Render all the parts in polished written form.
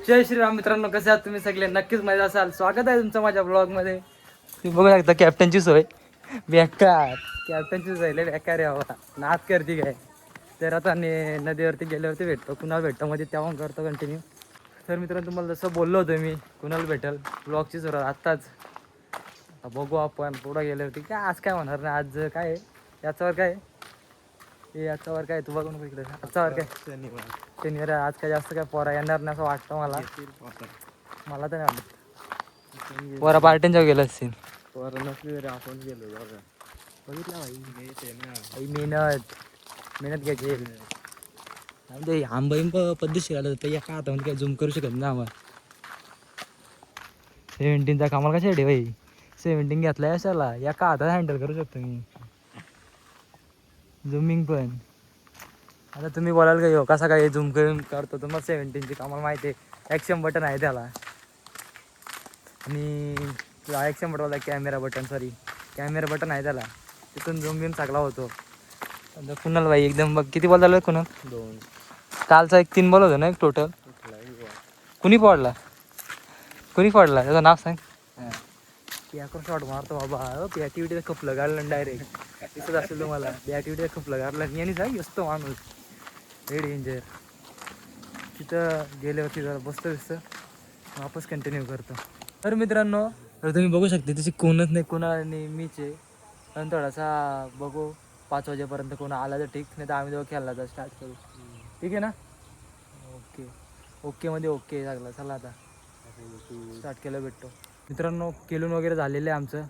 जय श्रीराम मित्रांनो, कसे आहात तुम्ही सगळे? नक्कीच मजा असाल. स्वागत आहे तुमचं माझ्या ब्लॉगमध्ये. तुम्ही बघू शकता कॅप्टनची सोय बेकार. कॅप्टनची सोय लय बेकार आहे बाबा. नाच करते काय. तर आता नदीवरती गेल्यावरती भेटतो, कुणाला भेटतो मध्ये तेव्हा करतो कंटिन्यू. तर मित्रांनो, तुम्हाला जसं बोललो होतो मी, कुणाला भेटेल ब्लॉगची सुरुवात आत्ताच. बघू आपण पुढं गेल्यावरती काय. आज काय होणार नाही. आज काय आहे याच्यावर काय याच्यावर काय तू बघून इकडे याच्यावर काय शनिवार आज काय जास्त काय पोरा येणार नाही असं वाटतं मला. मला तर नाही वाटत पोरा पार्टींच्या गेलं असतील. पोरा नसली तरी आपण गेलो बघा. बघितलं भाई मेहनत घ्यायची. आंबाईन पद्धतशीर आलं तर एका हातामध्ये काय झूम करू शकत ना आम्हाला. 17चा कामाला कशा भाई 17 घेतलाय अशाला एका हातात हँडल करू शकतो मी. झुमिंग पण आता तुम्ही बोलाल का कसा काय झूम करून करतो तर मग 17ची कामाला माहिती आहे. ॲक्शन बटन आहे त्याला आणि ॲक्शन बटन कॅमेरा बटन आहे त्याला. तिथून झूम बिम सगळा होतो. कुणाल भाई एकदम बघ किती बॉल झालं कुणाल? 2. कालचा 3 बॉल होता ना एक टोटल. कुणी फोडला त्याचं नाव सांग. शॉट मारतो बाबा. पॅटिव्हिटीचं खपलं गाडलं डायरेक्ट दिसत असेल तुम्हाला. पॅटिव्हिटीचं खपलं गाडलं आणि सांग असतो माणूस लय डेंजर. तिथं गेल्यावरती जरा बसतं वापस कंटिन्यू करतो. तर मित्रांनो, तर तुम्ही बघू शकता तशी कोणच नाही. कोणा नेहमीच आहे. पण थोडासा बघू 5 वाजेपर्यंत कोणा आला तर ठीक, नाही तर आम्ही जेव्हा खेळला तर स्टार्ट करू. ठीक आहे ना? ओके मध्ये ओके लागला. चला आता स्टार्ट केलं भेटतो. मित्रांनो, केलून वगैरे झालेलं आहे आमचं.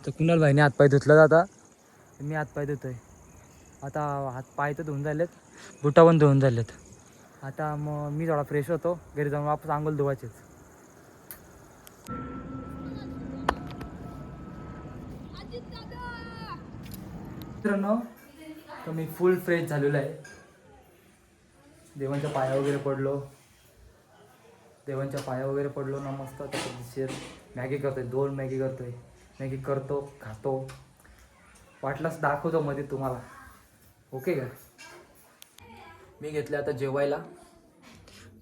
तर कुणाल भाईने हातपाय धुतला आता. मी हातपाय धुतोय आता. हातपाय तर धुवून झालेत, बुटा पण धुवून झालेत. आता मग मी थोडा फ्रेश होतो. घरी जाऊन वापस आंघोळ धुवायचेच. मित्रांनो, तर मी फुल फ्रेश झालेलो आहे. देवांच्या पाया वगैरे पडलो ना. मस्त आता मॅगी करतोय. 2 मॅगी करतो खातो. वाटलंच दाखवतो मध्ये तुम्हाला. ओके का? मी घेतले आता जेवायला.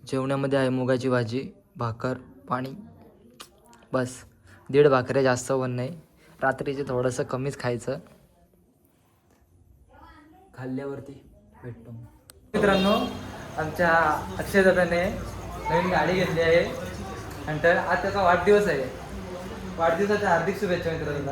जेवणामध्ये आहे मुगाची भाजी, भाकर, पाणी. बस 1.5 भाकऱ्या, जास्त पण नाही. रात्रीचे थोडंसं कमीच खायचं. खाल्ल्यावरती भेटतो. मित्रांनो, आमच्या अक्षय दादाने नवीन गाडी घेतली आहे आणि तर आज त्याचा वाढदिवस आहे. वाढदिवसाच्या हार्दिक शुभेच्छा मित्रांनो.